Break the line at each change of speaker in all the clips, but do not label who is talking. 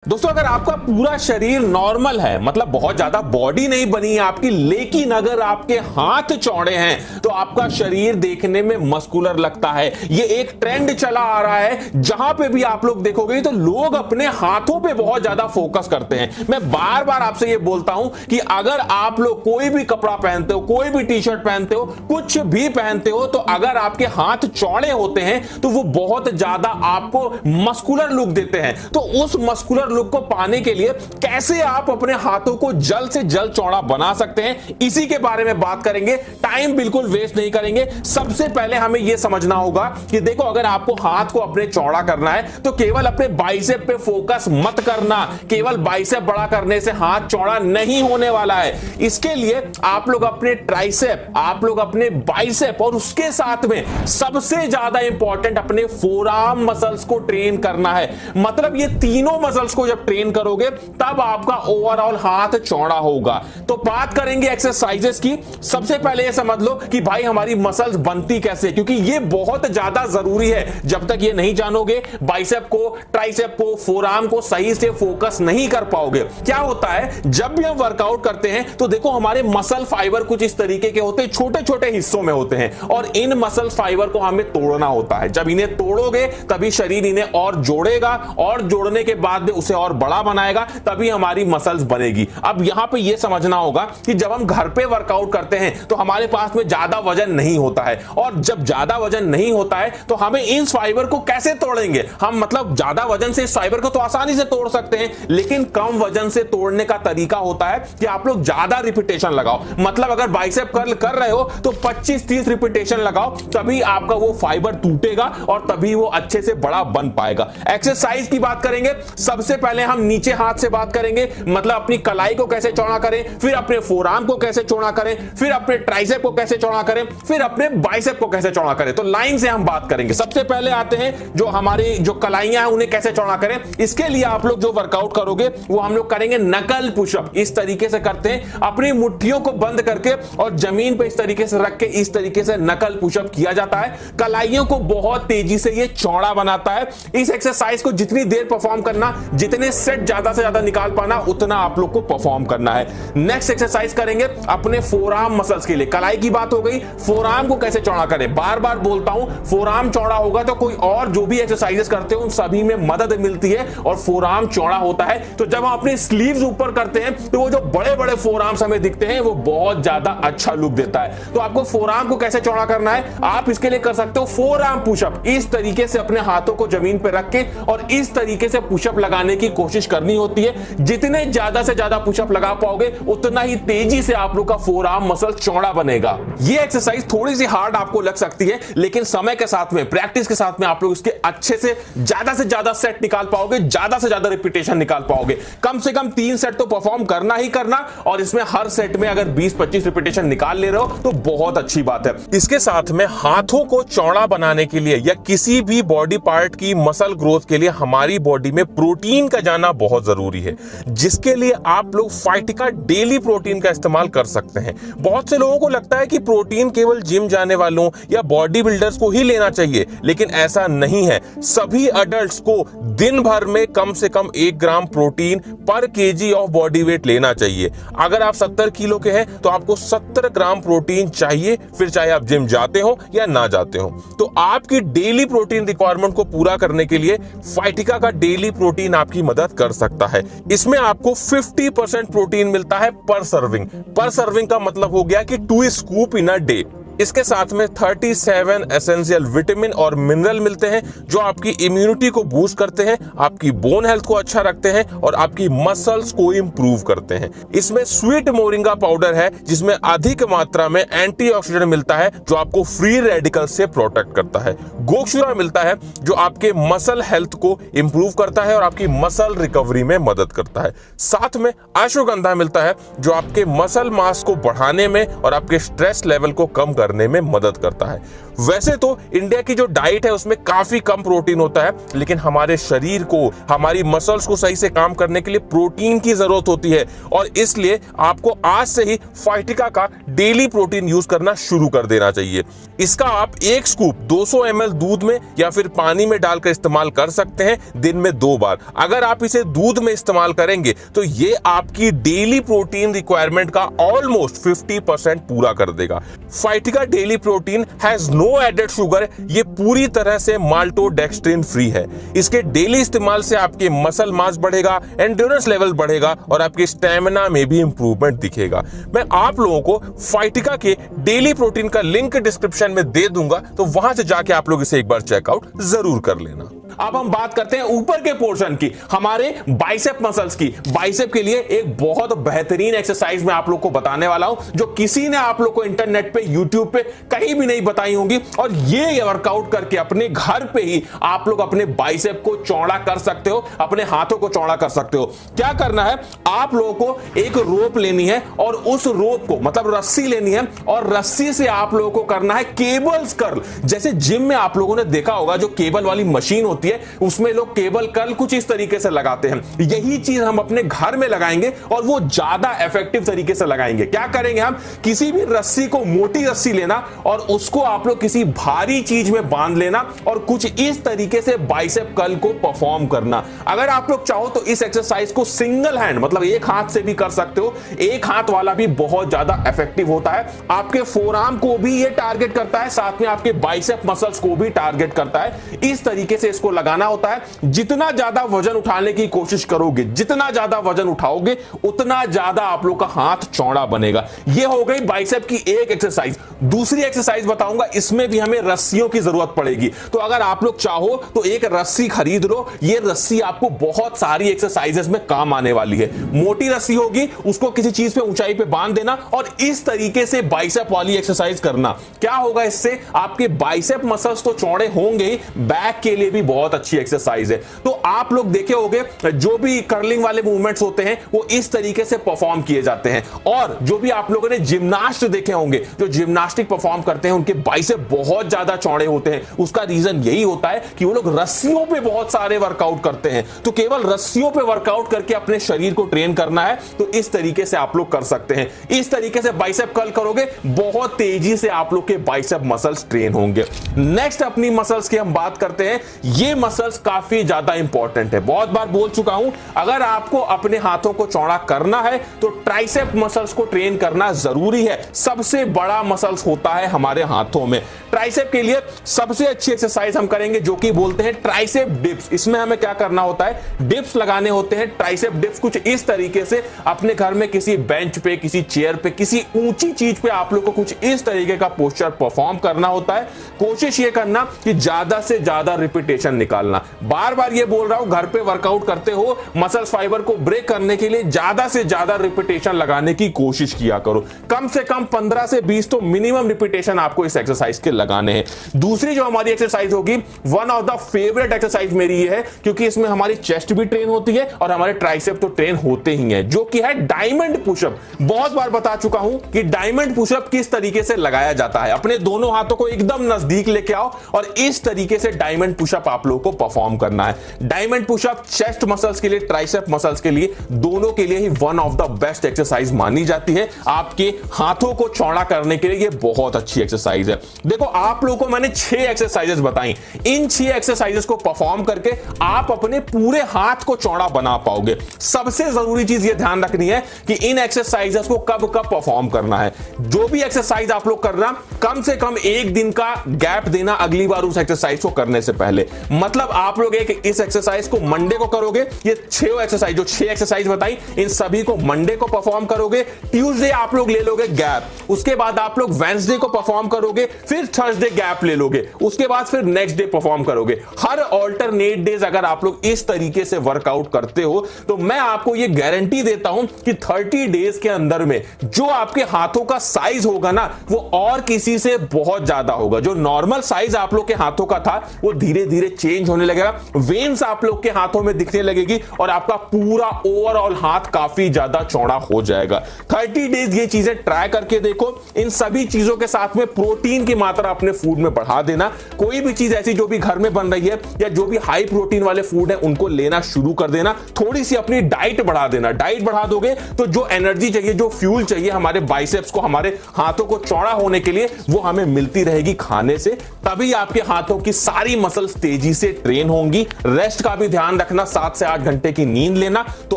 दोस्तों अगर आपका पूरा शरीर नॉर्मल है, मतलब बहुत ज्यादा बॉडी नहीं बनी है आपकी, लेकिन अगर आपके हाथ चौड़े हैं तो आपका शरीर देखने में मस्कुलर लगता है। ये एक ट्रेंड चला आ रहा है, जहां पे भी आप लोग देखोगे तो लोग अपने हाथों पे बहुत ज्यादा फोकस करते हैं। मैं बार बार आपसे ये बोलता हूं कि अगर आप लोग कोई भी कपड़ा पहनते हो, कोई भी टी शर्ट पहनते हो, कुछ भी पहनते हो, तो अगर आपके हाथ चौड़े होते हैं तो वो बहुत ज्यादा आपको मस्कुलर लुक देते हैं। तो उस मस्कुलर लुक को पाने के लिए कैसे आप अपने हाथों को जल्द से जल्द चौड़ा बना सकते हैं, इसी के बारे में बात करेंगे। टाइम बिल्कुल वेस्ट नहीं करेंगे। सबसे पहले हमें यह समझना होगा कि देखो, अगर आपको हाथ को अपने चौड़ा करना है तो केवल अपने बाइसेप पे फोकस मत करना। केवल बाइसेप बड़ा करने से हाथ चौड़ा नहीं होने वाला है। इसके लिए आप लोग अपने ट्राइसेप, आप लोग अपने बाइसेप और उसके साथ में सबसे ज्यादा इंपॉर्टेंट अपने फोरआर्म मसल्स को ट्रेन करना है। मतलब ये तीनों मसल्स को जब ट्रेन करोगे तब आपका ओवरऑल हाथ चौड़ा होगा। तो बात करेंगे एक्सरसाइजेस की। सबसे पहले ये समझ लो कि भाई हमारी मसल्स बनती कैसे, क्योंकि ये बहुत ज्यादा जरूरी है। जब तक ये नहीं जानोगे, बाइसेप को, ट्राइसेप को, फोरआर्म को सही से फोकस नहीं कर पाओगे। क्या होता है, जब भी हम वर्कआउट करते हैं तो देखो हमारे मसल फाइबर कुछ इस तरीके के होते हैं, छोटे छोटे हिस्सों में होते हैं, और इन मसल फाइबर को हमें तोड़ना होता है। जब इन्हें तोड़ोगे तभी शरीर इन्हें और जोड़ेगा, और जोड़ने के बाद में उसे और बड़ा बनाएगा, तभी हमारी मसल्स बनेगी। अब यहां पे यह समझना होगा कि जब हम घर पे वर्कआउट करते हैं तो हमारे पास में ज्यादा वजन नहीं होता है, और जब ज्यादा वजन नहीं होता है तो हमें इस फाइबर को कैसे तोड़ेंगे हम। मतलब ज्यादा वजन से इस फाइबर को तो आसानी से तोड़ सकते हैं, लेकिन कम वजन से तोड़ने का तरीका होता है कि आप लोग ज्यादा रिपीटेशन लगाओ। मतलब अगर बाइसेप कर्ल कर रहे हो तो 25-30 रिपीटेशन लगाओ, तभी आपका वो फाइबर टूटेगा और तभी वो अच्छे से बड़ा बन पाएगा। एक्सरसाइज की बात करेंगे। सबसे पहले हम नीचे हाथ से बात करेंगे, मतलब अपनी कलाई को कैसे चौड़ा करें, फिर अपने फोरआर्म को कैसे चौड़ा करें, फिर अपने ट्राइसेप को कैसे चौड़ा करें, फिर अपने बाइसेप को कैसे चौड़ा करें। तो लाइन से हम बात करेंगे। सबसे पहले आते हैं जो हमारी जो कलाइयां हैं उन्हें कैसे चौड़ा करें। इसके लिए आप लोग जो वर्कआउट करोगे वो हम लोग करेंगे नकल पुशअप। इस तरीके से करते हैं, अपनी मुट्ठियों को बंद करके और जमीन पे इस तरीके से रख के इस तरीके से नकल पुशअप किया जाता है। कलाइयों को बहुत तेजी से ये चौड़ा बनाता है। इस एक्सरसाइज को जितनी देर परफॉर्म करना, जितने सेट ज्यादा से ज्यादा निकाल पाना, उतना आप लोग को परफॉर्म करना है। नेक्स्ट एक्सरसाइज करेंगे अपने फोरआर्म मसल्स के लिए। कलाई की बात हो गई, फोरआर्म को कैसे चौड़ा करें। बार बार बोलता हूं, फोरआर्म चौड़ा होगा तो कोई और जो भी एक्सरसाइजेस करते हो उन सभी में मदद मिलती है और फोरआर्म चौड़ा होता है। तो जब हम अपने स्लीव्स ऊपर करते हैं तो वो जो बड़े बड़े फोरआर्म्स हमें दिखते हैं वो बहुत ज्यादा अच्छा लुक देता है। तो आपको फोरआर्म को कैसे चौड़ा करना है, आप इसके लिए कर सकते हो फोरआर्म पुशअप। इस तरीके से अपने हाथों को जमीन पर रख के और इस तरीके से पुशअप लगाने की कोशिश करनी होती है। जितने ज्यादा से ज्यादा पुशअप लगा पाओगे उतना ही तेजी से आप लोग का फोरआर्म मसल चौड़ा बनेगा। ये एक्सरसाइज थोड़ी सी हार्ड आपको लग सकती है, लेकिन समय के साथ में, प्रैक्टिस के साथ में आप लोग इसके अच्छे से ज्यादा सेट निकाल पाओगे, ज्यादा से ज्यादा रिपीटेशन निकाल पाओगे। कम से कम 3 सेट तो परफॉर्म करना ही करना, और इसमें हर सेट में अगर 20-25 रिपीटेशन निकाल ले रहे हो तो बहुत अच्छी बात है। इसके साथ में हाथों को चौड़ा बनाने के लिए या किसी भी बॉडी पार्ट की मसल ग्रोथ के लिए हमारी बॉडी में प्रोटीन का जाना बहुत जरूरी है, जिसके लिए आप लोग फाइटिका डेली प्रोटीन का इस्तेमाल कर सकते हैं। बहुत से लोगों को लगता है कि प्रोटीन केवल जिम जाने वालों या बॉडी बिल्डर्स को ही लेना चाहिए, लेकिन ऐसा नहीं है। सभी अडल्ट्स को दिन भर में कम से कम 1 ग्राम प्रोटीन पर केजी ऑफ बॉडी वेट लेना चाहिए। अगर आप 70 किलो के हैं तो आपको 70 ग्राम प्रोटीन चाहिए, फिर चाहे आप जिम जाते हो या ना जाते हो। तो आपकी डेली प्रोटीन रिक्वायरमेंट को पूरा करने के लिए फाइटिका का डेली प्रोटीन आपकी मदद कर सकता है। इसमें आपको 50% प्रोटीन मिलता है पर सर्विंग। पर सर्विंग का मतलब हो गया कि 2 स्कूप इन अ डे। इसके साथ में 37 एसेंशियल विटामिन और मिनरल मिलते हैं जो आपकी इम्यूनिटी को बूस्ट करते हैं, आपकी बोन हेल्थ को अच्छा रखते हैं और आपकी मसल्स को इंप्रूव करते हैं। इसमें स्वीट मोरिंगा पाउडर है जिसमें अधिक मात्रा में एंटीऑक्सीडेंट मिलता है जो आपको फ्री रेडिकल से प्रोटेक्ट करता है। गोक्षुरा मिलता है जो आपके मसल हेल्थ को इंप्रूव करता है और आपकी मसल रिकवरी में मदद करता है। साथ में अश्वगंधा मिलता है जो आपके मसल मास को बढ़ाने में और आपके स्ट्रेस लेवल को कम करने में मदद करता है। वैसे तो इंडिया की जो डाइट है उसमें काफी कम प्रोटीन होता है, लेकिन हमारे शरीर को, हमारी मसल्स को सही से काम करने के लिए प्रोटीन की जरूरत होती है, और इसलिए आपको आज से ही फाइटिका का डेली प्रोटीन यूज करना शुरू कर देना चाहिए। इसका आप एक स्कूप 200 ml दूध में या फिर पानी में डालकर इस्तेमाल कर सकते हैं दिन में 2 बार। अगर आप इसे दूध में इस्तेमाल करेंगे तो ये आपकी डेली प्रोटीन रिक्वायरमेंट का ऑलमोस्ट 50% पूरा कर देगा। फाइटिका daily protein has no added sugar, ये पूरी तरह से माल्टोडेक्स्ट्रिन फ्री है। इसके डेली इस्तेमाल से आपके मसल मास बढ़ेगा, एंड्योरेंस लेवल बढ़ेगा और आपके स्टेमिना में भी इंप्रूवमेंट दिखेगा। मैं आप लोगों को फाइटिका के डेली प्रोटीन का लिंक डिस्क्रिप्शन में दे दूंगा, तो वहां से जाके आप लोग इसे एक बार चेकआउट जरूर कर लेना। अब हम बात करते हैं ऊपर के पोर्शन की, हमारे बाइसेप मसल्स की। बाइसेप के लिए एक बहुत बेहतरीन एक्सरसाइज मैं आप लोग को बताने वाला हूं, जो किसी ने आप लोग को इंटरनेट पे, यूट्यूब पे कहीं भी नहीं बताई होंगी। और ये वर्कआउट करके अपने घर पे ही आप लोग अपने बाइसेप को चौड़ा कर सकते हो, अपने हाथों को चौड़ा कर सकते हो। क्या करना है, आप लोगों को एक रोप लेनी है और उस रोप को मतलब रस्सी लेनी है और रस्सी से आप लोगों को करना है केबल्स कर्ल। जैसे जिम में आप लोगों ने देखा होगा जो केबल वाली मशीन होती है, उसमें लोग केबल कर्ल कुछ इस तरीके से लगाते हैं। यही चीज हम अपने घर में लगाएंगे और वो ज्यादा इफेक्टिव तरीके से लगाएंगे। क्या करेंगे, हम किसी भी रस्सी को, मोटी रस्सी लेना और उसको आप लोग किसी भारी चीज में बांध लेना और कुछ इस तरीके से बाइसेप कर्ल को परफॉर्म करना। अगर आप लोग चाहो तो इस एक्सरसाइज को सिंगल हैंड मतलब एक हाथ से भी कर सकते हो। एक हाथ वाला भी बहुत ज्यादा इफेक्टिव होता है। आपके फोरआर्म को भी ये टारगेट करता है, साथ में आपके बाइसेप मसल्स को भी टारगेट करता है। इस तरीके से इसको लगाना होता है। जितना ज्यादा वजन उठाने की कोशिश करोगे, जितना ज्यादा वजन उठाओगे, उतना ज्यादा आप लोग का हाथ चौड़ा बनेगा। यह हो गई बाइसेप की एक एक्सरसाइज। दूसरी एक्सरसाइज बताऊंगा, इसमें भी हमें रस्सियों की जरूरत पड़ेगी। तो अगर आप लोग चाहो तो एक रस्सी खरीद लो। यह रस्सी आपको बहुत सारी एक्सरसाइजेस में काम आने वाली है। मोटी रस्सी होगी, उसको किसी चीज पे, ऊंचाई पे बांध देना और इस तरीके से बाइसेप वाली एक्सरसाइज करना। क्या होगा इससे, आपके बाइसेप मसल्स तो चौड़े होंगे ही, बैक के लिए भी बहुत अच्छी एक्सरसाइज है। तो आप लोग देखे होंगे जो भी कर्लिंग वाले मूवमेंट्स होते हैं वो इस तरीके से परफॉर्म किए जाते हैं। और जो भी आप लोगों ने जिम्नास्ट देखे होंगे, जो जिम्नास्टिक परफॉर्म करते हैं, उनके बाइसेप बहुत ज्यादा चौड़े होते हैं। उसका रीजन यही होता है कि वो लोग रस्सियों पे बहुत सारे वर्कआउट करते हैं। तो केवल रस्सियों पे वर्कआउट करके अपने शरीर को ट्रेन करना है तो इस तरीके से आप लोग कर सकते हैं। इस तरीके से बाइसेप कर्ल करोगे, बहुत तेजी से आप लोग के बाइसेप मसल्स ट्रेन होंगे। नेक्स्ट अपनी मसल्स की हम बात करते हैं। ये मसल्स काफी ज्यादा इंपॉर्टेंट है। बहुत बार बोल चुका हूं, अगर आपको अपने हाथों को चौड़ा करना है तो ट्राइसेप मसल्स को ट्रेन करना जरूरी है। सबसे बड़ा मसल्स होता है हमारे हाथों में। ट्राइसेप के लिए सबसे अच्छी एक्सरसाइज हम करेंगे जो कि बोलते हैं ट्राइसेप डिप्स। इसमें हमें क्या करना होता है, डिप्स लगाने होते हैं। ट्राइसेप डिप्स कुछ इस तरीके से अपने घर में किसी बेंच पे, किसी चेयर पे, किसी ऊंची चीज पे आप लोग को कुछ इस तरीके का पोस्चर परफॉर्म करना होता है। कोशिश ये करना कि ज्यादा से ज्यादा रिपीटेशन निकालना। बार बार ये बोल रहा हूं, घर पे वर्कआउट करते हो, मसल फाइबर को ब्रेक करने के लिए ज्यादा से ज्यादा रिपीटेशन लगाने की कोशिश किया करो। कम से कम 15 से 20 तो मिनिमम रिपीटेशन आपको इस एक्सरसाइज के लगाने हैं। दूसरी जो हमारी एक्सरसाइज होगी, one of the favourite exercise मेरी ये है, क्योंकि इसमें हमारी चेस्ट भी ट्रेन होती है और हमारे ट्राइसेप तो ट्रेन होते ही हैं, जो कि है डायमंड पुशअप। बहुत बार बता चुका हूं कि डायमंड पुशअप किस तरीके से लगाया जाता है। अपने दोनों हाथों को एकदम नजदीक लेके आओ और इस तरीके से डायमंड पुशअप आप लोगों को परफॉर्म करना है। डायमंड पुशअप चेस्ट मसल्स के लिए, ट्राइसेप मसल्स के लिए, दोनों के लिए ही one of the best exercise मानी जाती है। आपके हाथों को चौड़ा करने के लिए ये बहुत अच्छी एक्सरसाइज है। देखो, आप लोगों को मैंने 6 एक्सरसाइजेस बताई। इन 6 एक्सरसाइजेस को परफॉर्म करके आप अपने पूरे हाथ को चौड़ा बना पाओगे। सबसे जरूरी चीज ये ध्यान रखनी है कि इन एक्सरसाइजेस को कब कब परफॉर्म करना है। जो भी एक्सरसाइज आप लोग करना, कम से कम 1 दिन का गैप देना अगली बार उस एक्सरसाइज को करने से पहले। मतलब आप लोग इस एक्सरसाइज को मंडे को करोगे, ये 6 एक्सरसाइज, जो 6 एक्सरसाइज बताई, इन सभी को मंडे को परफॉर्म करोगे। ट्यूसडे आप लोग ले लोगे गैप, उसके बाद आप लोग वेडनेसडे को परफॉर्म करोगे, फिर थर्सडे गैप ले लोगे, उसके बाद फिर नेक्स्ट डे परफॉर्म करोगे। हर अल्टरनेट डेज अगर आप लोग इस तरीके से वर्कआउट करते हो तो मैं आपको ये गारंटी देता हूं कि 30 डेज के अंदर में जो आपके हाथों का साइज होगा ना, वो और किसी से बहुत ज्यादा होगा। जो नॉर्मल साइज आप लोग के हाथों का था वो धीरे धीरे चेंज होने लगेगा। वेन्स आप लोग के हाथों में दिखने लगेगी और आपका पूरा ओवरऑल हाथ काफी ज्यादा चौड़ा हो जाएगा। 30 डेज ये चीजें ट्राई करके देखो। इन सभी चीजों के साथ में प्रोटीन की मात्रा अपने फूड में बढ़ा देना। कोई भी चीज ऐसी जो भी घर में बन रही है या जो भी हाई प्रोटीन वाले फूड है उनको लेना शुरू कर देना। थोड़ी सी अपनी डाइट बढ़ा देना। डाइट बढ़ा दोगे तो जो एनर्जी चाहिए, जो फ्यूल चाहिए हमारे बाइसेप्स को, हमारे हाथों को चौड़ा होने के लिए, वो हमें मिलती रहेगी खाने से, तभी आपके हाथों की सारी मसल्स तेजी से ट्रेन होंगी। रेस्ट का भी ध्यान रखना, 7 से 8 घंटे की नींद लेना, तो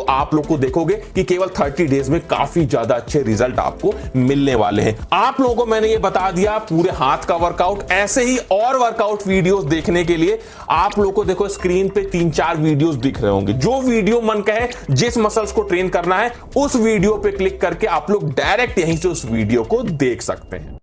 आप लोग को देखोगे कि केवल 30 डेज में काफी ज्यादा अच्छे रिजल्ट आपको मिलने वाले हैं। आप लोगों को मैंने ये बता दिया पूरे हाथ का वर्कआउट। ऐसे ही और वर्कआउट वीडियोस देखने के लिए आप लोगों को देखो स्क्रीन पे 3-4 वीडियोस दिख रहे होंगे। जो वीडियो मन कहे, जिस मसल्स को ट्रेन करना है, उस वीडियो पे क्लिक करके आप लोग डायरेक्ट यहीं से उस वीडियो को देख सकते हैं।